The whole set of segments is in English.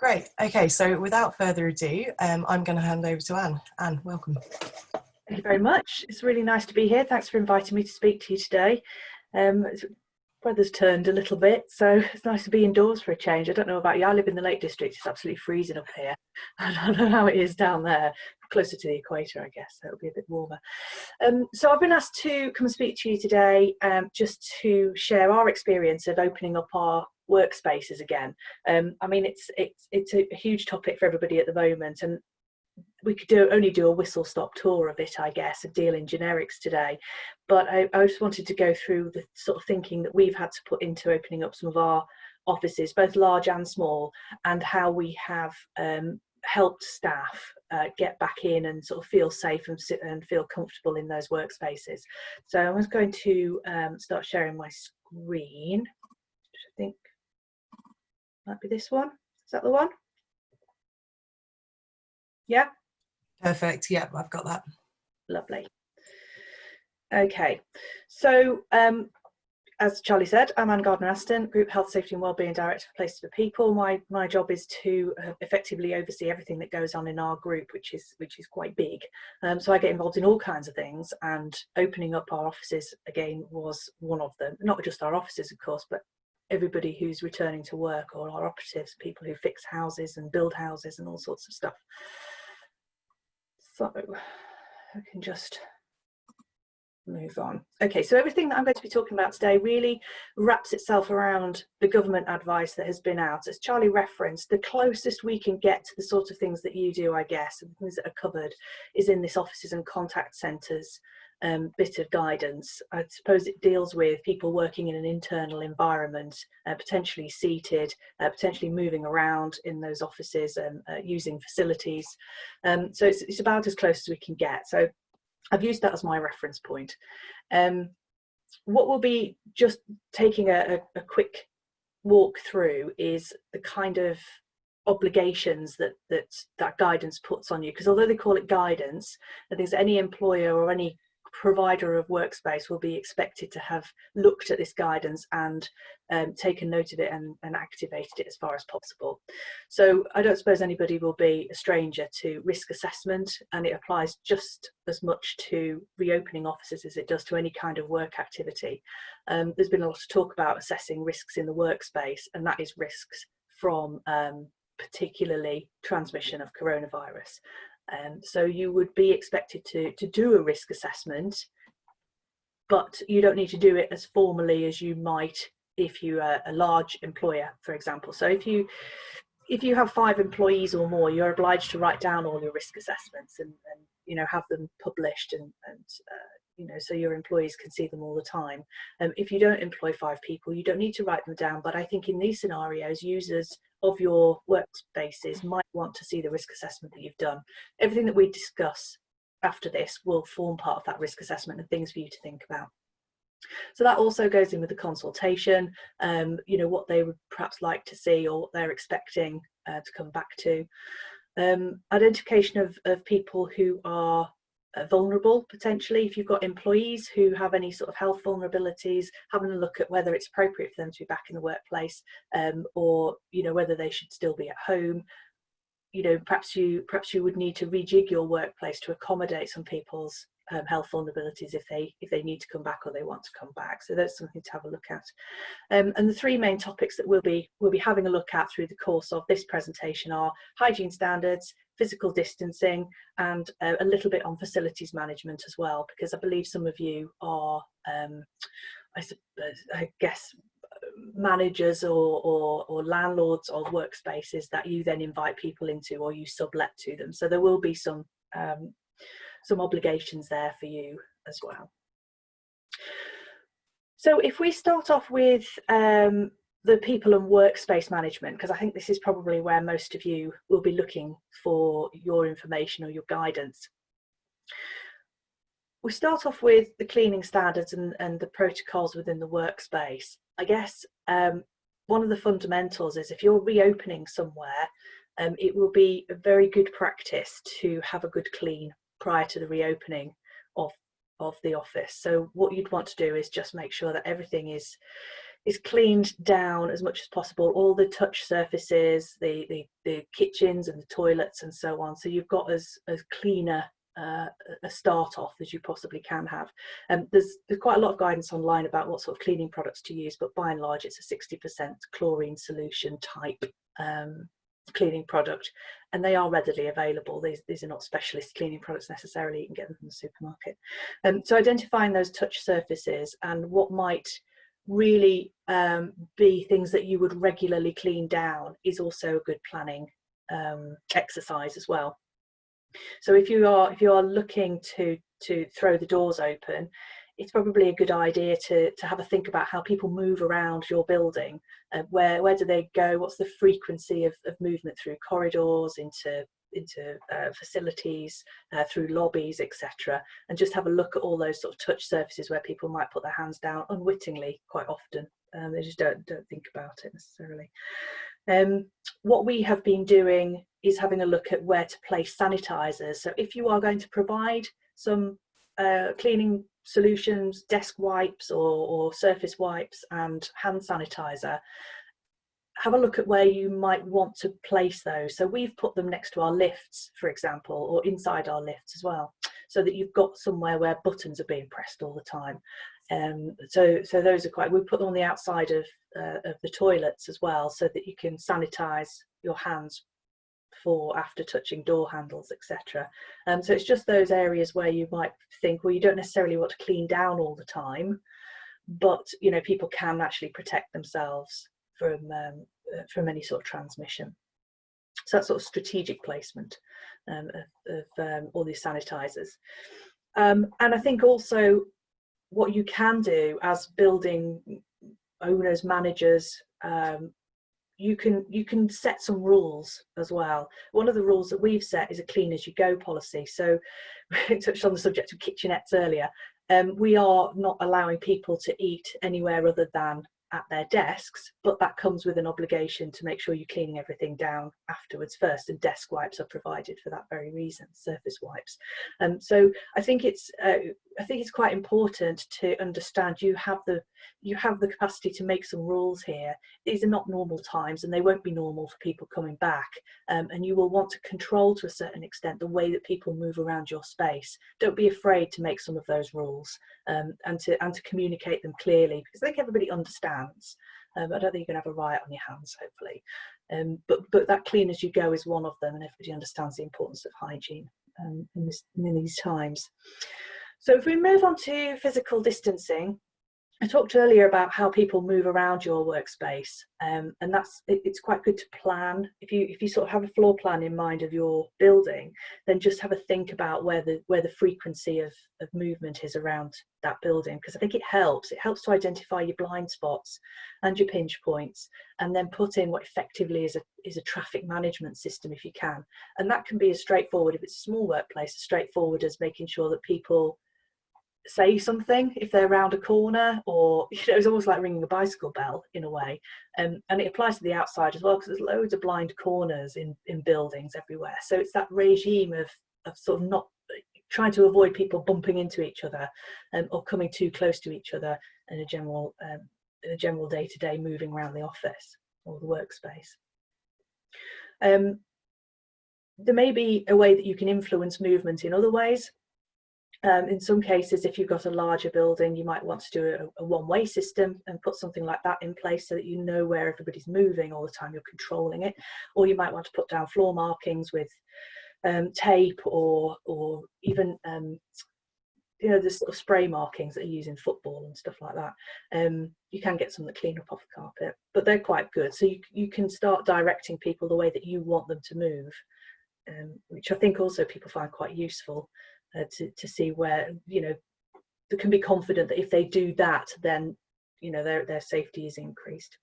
Great. Okay, so without further ado, I'm going to hand over to Anne. Anne, welcome. Thank you very much. It's really nice to be here. Thanks for inviting me to speak to you today. Weather's turned a little bit, so it's nice to be indoors for a change. I don't know about you, I live in the Lake District. It's absolutely freezing up here. I don't know how it is down there, closer to the equator, I guess, so it'll be a bit warmer. So I've been asked to come and speak to you today just to share our experience of opening up our workspaces again. I mean, it's a huge topic for everybody at the moment, and we could only do a whistle-stop tour of it, I guess, and deal in generics today. But I just wanted to go through the sort of thinking that we've had to put into opening up some of our offices, both large and small, and how we have helped staff get back in and sort of feel safe and sit and feel comfortable in those workspaces. So I was going to start sharing my screen, which I think might be this one. Is that the one? Yeah. Perfect. Yeah, I've got that. Lovely. Okay, so as Charlie said, I'm Anne Gardener-Aston, Group Health, Safety and Wellbeing Director for Places for People. My job is to effectively oversee everything that goes on in our group, which is quite big. So I get involved in all kinds of things, and opening up our offices again was one of them. Not just our offices, of course, but everybody who's returning to work, or our operatives, people who fix houses and build houses and all sorts of stuff. So I can just move on. Okay, so everything that I'm going to be talking about today really wraps itself around the government advice that has been out. As Charlie referenced, the closest we can get to the sort of things that you do, I guess, and things that are covered, is in this offices and contact centres bit of guidance. I suppose it deals with people working in an internal environment, potentially seated, potentially moving around in those offices and using facilities. So it's about as close as we can get. So I've used that as my reference point. What we'll be just taking a quick walk through is the kind of obligations that guidance puts on you, because although they call it guidance, I think any employer or any provider of workspace will be expected to have looked at this guidance and taken note of it and activated it as far as possible. So I don't suppose anybody will be a stranger to risk assessment, and it applies just as much to reopening offices as it does to any kind of work activity. There's been a lot of talk about assessing risks in the workspace, and that is risks from particularly transmission of coronavirus. So you would be expected to do a risk assessment, but you don't need to do it as formally as you might if you are a large employer, for example. So if you have 5 employees or more, you're obliged to write down all your risk assessments and you know, have them published and you know, so your employees can see them all the time. If you don't employ 5 people, you don't need to write them down. But I think in these scenarios, users of your workspaces might want to see the risk assessment that you've done. Everything that we discuss after this will form part of that risk assessment and things for you to think about. So that also goes in with the consultation, you know, what they would perhaps like to see or what they're expecting to come back to. Identification of people who are vulnerable, potentially. If you've got employees who have any sort of health vulnerabilities, having a look at whether it's appropriate for them to be back in the workplace, or you know, whether they should still be at home. You know, perhaps you would need to rejig your workplace to accommodate some people's health vulnerabilities if they need to come back or they want to come back. So that's something to have a look at. And the 3 main topics that we'll be having a look at through the course of this presentation are hygiene standards, physical distancing, and a little bit on facilities management as well, because I believe some of you are, I guess, managers or landlords of workspaces that you then invite people into or you sublet to them. So there will be some obligations there for you as well. So if we start off with the people and workspace management, because I think this is probably where most of you will be looking for your information or your guidance. We start off with the cleaning standards and the protocols within the workspace. I guess one of the fundamentals is if you're reopening somewhere, it will be a very good practice to have a good clean prior to the reopening of the office. So what you'd want to do is just make sure that everything is is cleaned down as much as possible, all the touch surfaces, the kitchens and the toilets and so on, so you've got as cleaner a start off as you possibly can have. There's quite a lot of guidance online about what sort of cleaning products to use, but by and large it's a 60% chlorine solution type cleaning product, and they are readily available. These are not specialist cleaning products necessarily, you can get them from the supermarket. So identifying those touch surfaces and what might really be things that you would regularly clean down is also a good planning exercise as well. So if you are looking to throw the doors open, it's probably a good idea to have a think about how people move around your building. Where do they go? What's the frequency of movement through corridors, into facilities, through lobbies, etc. And just have a look at all those sort of touch surfaces where people might put their hands down unwittingly quite often. They just don't think about it necessarily. What we have been doing is having a look at where to place sanitizers. So if you are going to provide some cleaning solutions, desk wipes or surface wipes and hand sanitizer, have a look at where you might want to place those. So we've put them next to our lifts, for example, or inside our lifts as well, so that you've got somewhere where buttons are being pressed all the time. So those are quite, we put them on the outside of the toilets as well, so that you can sanitize your hands after touching door handles, etc. So it's just those areas where you might think, well, you don't necessarily want to clean down all the time, but you know, people can actually protect themselves from any sort of transmission. So that sort of strategic placement of all these sanitizers. And I think also what you can do as building owners, managers, you can set some rules as well. One of the rules that we've set is a clean as you go policy. So we touched on the subject of kitchenettes earlier. We are not allowing people to eat anywhere other than at their desks, but that comes with an obligation to make sure you're cleaning everything down afterwards first, and desk wipes are provided for that very reason, surface wipes. So I think it's quite important to understand you have the capacity to make some rules here. These are not normal times, and they won't be normal for people coming back, and you will want to control to a certain extent the way that people move around your space. Don't be afraid to make some of those rules, and to communicate them clearly, because I think everybody understands. I don't think you're going to have a riot on your hands, hopefully, but that clean as you go is one of them, and everybody understands the importance of hygiene in these times. So if we move on to physical distancing, I talked earlier about how people move around your workspace, and it's quite good to plan. If you sort of have a floor plan in mind of your building, then just have a think about where the frequency of movement is around that building, because I think it helps to identify your blind spots and your pinch points, and then put in what effectively is a traffic management system if you can. And that can be as straightforward, if it's a small workplace, as straightforward as making sure that people say something if they're around a corner, or it's almost like ringing a bicycle bell in a way, and it applies to the outside as well, because there's loads of blind corners in buildings everywhere. So it's that regime of sort of not trying to avoid people bumping into each other, or coming too close to each other in a general day-to-day moving around the office or the workspace. There may be a way that you can influence movement in other ways. In some cases, if you've got a larger building, you might want to do a one-way system and put something like that in place, so that you know where everybody's moving all the time, you're controlling it. Or you might want to put down floor markings with tape, or even the sort of spray markings that are used in football and stuff like that. You can get some that clean up off the carpet, but they're quite good. So you can start directing people the way that you want them to move, which I think also people find quite useful. To see where, they can be confident that if they do that, then their safety is increased.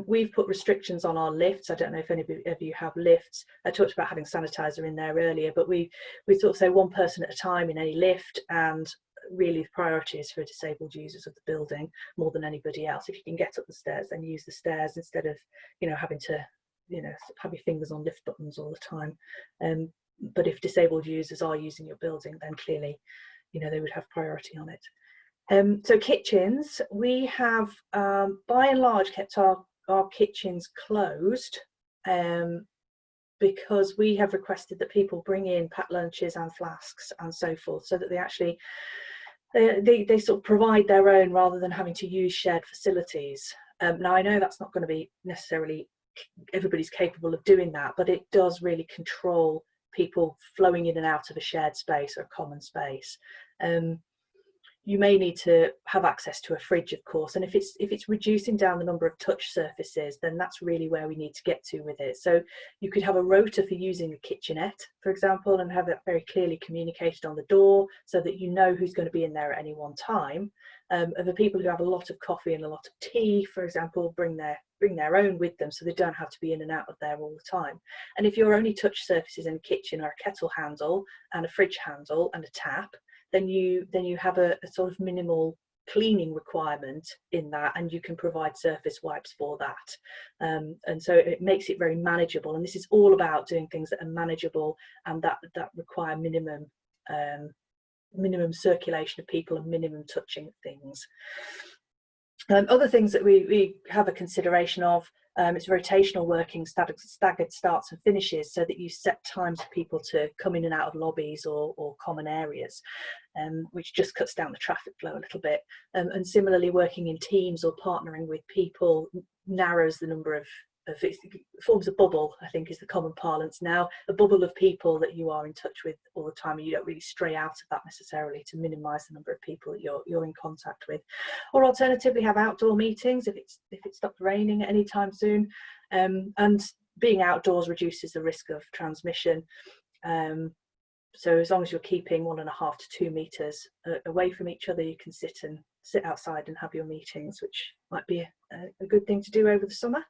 We've put restrictions on our lifts. I don't know if any of you have lifts. I talked about having sanitizer in there earlier, but we sort of say one person at a time in any lift, and really the priority is for disabled users of the building more than anybody else. If you can get up the stairs, then use the stairs instead of having to have your fingers on lift buttons all the time. But if disabled users are using your building, then clearly they would have priority on it. So kitchens, we have by and large kept our kitchens closed because we have requested that people bring in packed lunches and flasks and so forth, so that they actually they sort of provide their own rather than having to use shared facilities. Now I know that's not going to be necessarily everybody's capable of doing that, but it does really control people flowing in and out of a shared space or a common space. You may need to have access to a fridge, of course, and if it's reducing down the number of touch surfaces, then that's really where we need to get to with it. So you could have a rota for using a kitchenette, for example, and have it very clearly communicated on the door so that you know who's going to be in there at any one time. And the people who have a lot of coffee and a lot of tea, for example, bring their own with them so they don't have to be in and out of there all the time. And if your only touch surfaces in a kitchen are a kettle handle and a fridge handle and a tap, then you have a sort of minimal cleaning requirement in that, and you can provide surface wipes for that. And so it makes it very manageable, and this is all about doing things that are manageable and that require minimum circulation of people and minimum touching of things. Other things that we have a consideration of, it's rotational working, staggered starts and finishes, so that you set times for people to come in and out of lobbies or common areas, which just cuts down the traffic flow a little bit. And similarly, working in teams or partnering with people narrows the number of it forms a bubble, I think is the common parlance now, a bubble of people that you are in touch with all the time, and you don't really stray out of that necessarily, to minimise the number of people that you're in contact with. Or alternatively, have outdoor meetings if it stopped raining at any time soon, and being outdoors reduces the risk of transmission. So as long as you're keeping 1.5 to 2 meters away from each other, you can sit outside and have your meetings, which might be a good thing to do over the summer.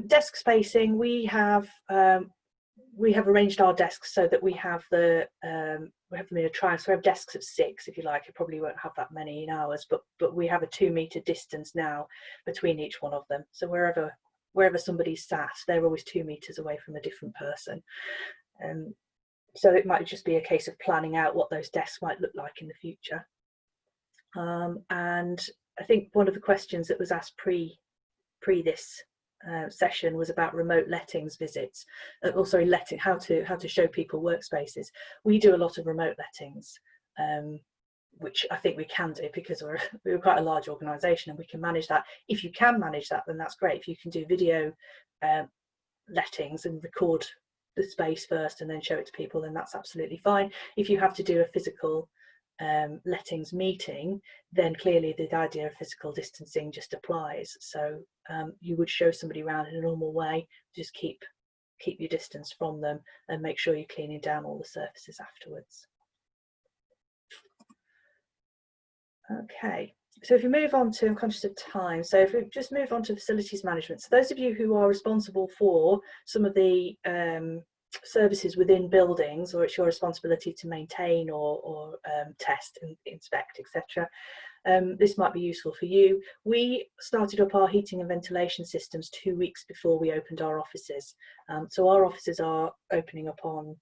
Desk spacing, we have arranged our desks so that we have them in a triangle. So we have desks of 6, if you like. You probably won't have that many in ours, but we have a 2 meter distance now between each one of them. So wherever somebody's sat, they're always 2 meters away from a different person. So it might just be a case of planning out what those desks might look like in the future. And I think one of the questions that was asked pre this session was about remote lettings visits. How to show people workspaces. We do a lot of remote lettings, which I think we can do because we're quite a large organisation and we can manage that. If you can manage that, then that's great. If you can do video lettings and record the space first and then show it to people, then that's absolutely fine. If you have to do a physical lettings meeting, then clearly the idea of physical distancing just applies. So you would show somebody around in a normal way, just keep your distance from them and make sure you're cleaning down all the surfaces afterwards. Okay, so if you move on to, I'm conscious of time, so if we just move on to facilities management. So those of you who are responsible for some of the services within buildings, or it's your responsibility to maintain or test and inspect, etc. This might be useful for you. We started up our heating and ventilation systems 2 weeks before we opened our offices. So our offices are opening up on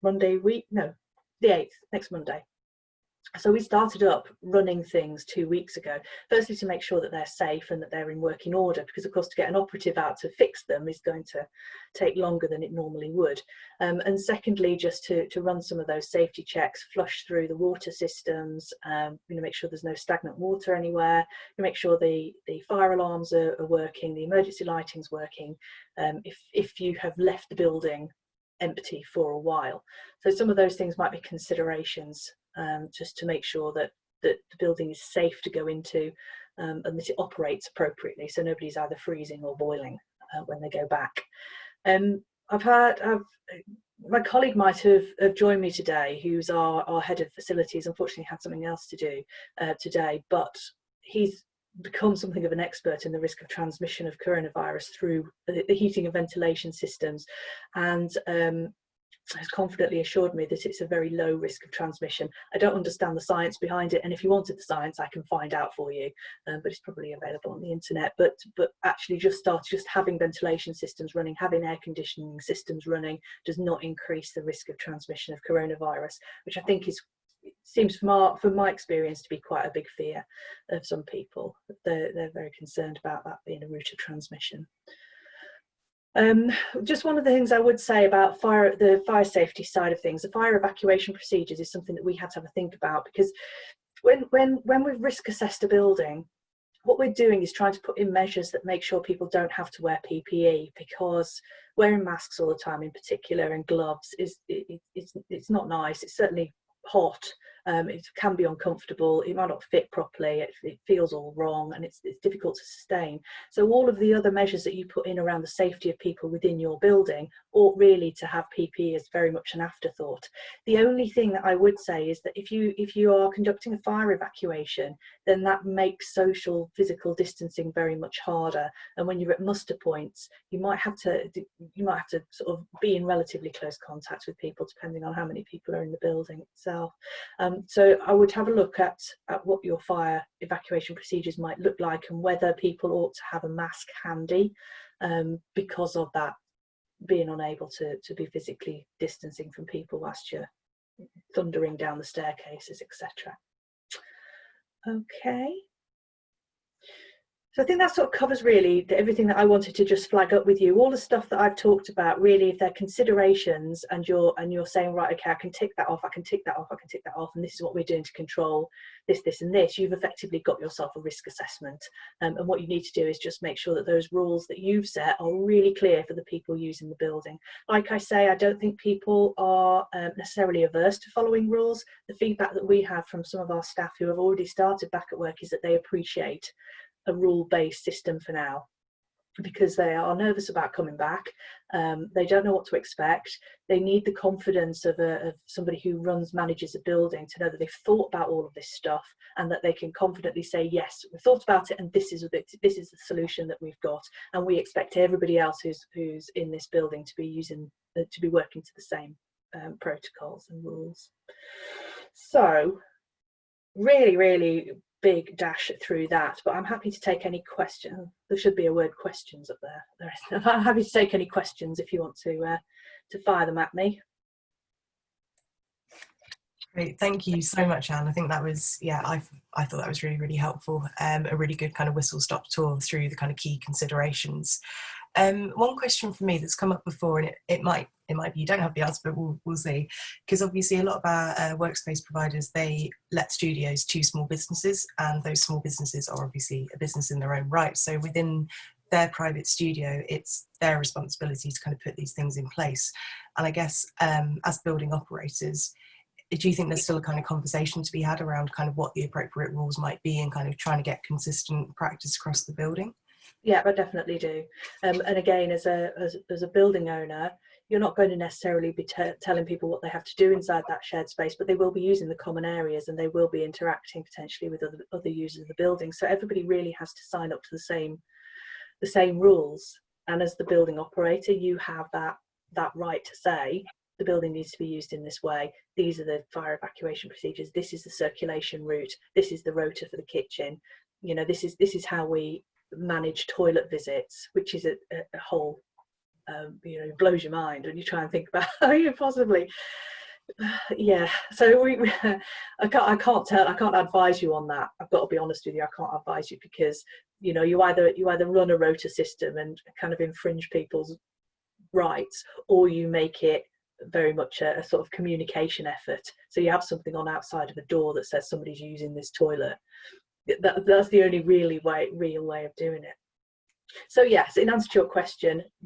the 8th, next Monday. So we started up running things 2 weeks ago, firstly to make sure that they're safe and that they're in working order, because of course to get an operative out to fix them is going to take longer than it normally would. And secondly, just to run some of those safety checks, flush through the water systems, make sure there's no stagnant water anywhere, make sure the fire alarms are working, the emergency lighting's working, if you have left the building empty for a while. So some of those things might be considerations, just to make sure that the building is safe to go into, and that it operates appropriately, so nobody's either freezing or boiling when they go back. My colleague might have joined me today, who's our head of facilities. Unfortunately had something else to do today, but he's become something of an expert in the risk of transmission of coronavirus through the heating and ventilation systems, and has confidently assured me that it's a very low risk of transmission. I don't understand the science behind it, and if you wanted the science, I can find out for you, but it's probably available on the internet. But actually just having ventilation systems running, having air conditioning systems running, does not increase the risk of transmission of coronavirus, which I think is seems from my experience to be quite a big fear of some people. They're very concerned about that being a route of transmission. Just one of the things I would say about the fire safety side of things, the fire evacuation procedures is something that we had to have a think about, because when we've risk assessed a building, what we're doing is trying to put in measures that make sure people don't have to wear PPE, because wearing masks all the time in particular and gloves it's not nice. It's certainly hot. It can be uncomfortable. It might not fit properly. It feels all wrong, and it's difficult to sustain. So all of the other measures that you put in around the safety of people within your building ought really to have PPE as very much an afterthought. The only thing that I would say is that if you are conducting a fire evacuation, then that makes social physical distancing very much harder. And when you're at muster points, you might have to sort of be in relatively close contact with people, depending on how many people are in the building itself. So I would have a look at what your fire evacuation procedures might look like, and whether people ought to have a mask handy, because of that, being unable to be physically distancing from people whilst you're thundering down the staircases, etc. Okay. So I think that sort of covers really everything that I wanted to just flag up with you. All the stuff that I've talked about, really, if they're considerations and you're saying, right, okay, I can tick that off, I can tick that off, I can tick that off, and this is what we're doing to control this, this, and this, you've effectively got yourself a risk assessment. And what you need to do is just make sure that those rules that you've set are really clear for the people using the building. Like I say, I don't think people are necessarily averse to following rules. The feedback that we have from some of our staff who have already started back at work is that they appreciate a rule-based system for now, because they are nervous about coming back. They don't know what to expect. They need the confidence of somebody who manages a building to know that they've thought about all of this stuff, and that they can confidently say, yes, we've thought about it, and this is the solution that we've got, and we expect everybody else who's in this building to be working to the same protocols and rules. So really, really big dash through that, but I'm happy to take any question. There should be a word questions up there. I'm happy to take any questions if you want to fire them at me. Great, thank you so much, Anne. I think that was, yeah, I thought that was really, really helpful. A really good kind of whistle-stop tour through the kind of key considerations. One question for me that's come up before, and it might be you don't have the answer, but we'll see, because obviously a lot of our workspace providers, they let studios to small businesses, and those small businesses are obviously a business in their own right. So within their private studio, it's their responsibility to kind of put these things in place. And I guess as building operators, do you think there's still a kind of conversation to be had around kind of what the appropriate rules might be, and kind of trying to get consistent practice across the building? Yeah, I definitely do. And again, as a building owner, you're not going to necessarily be telling people what they have to do inside that shared space, but they will be using the common areas, and they will be interacting potentially with other users of the building. So everybody really has to sign up to the same rules. And as the building operator, you have that right to say, the building needs to be used in this way. These are the fire evacuation procedures. This is the circulation route. This is the rota for the kitchen. You know, this is how we manage toilet visits, which is a whole, you know, blows your mind when you try and think about how you possibly, yeah. So I can't advise you on that. I've got to be honest with you. I can't advise you, because you know, you either run a rota system and kind of infringe people's rights, or you make it very much a sort of communication effort. So you have something on outside of a door that says somebody's using this toilet. That's the only real way of doing it. So yes, in answer to your question,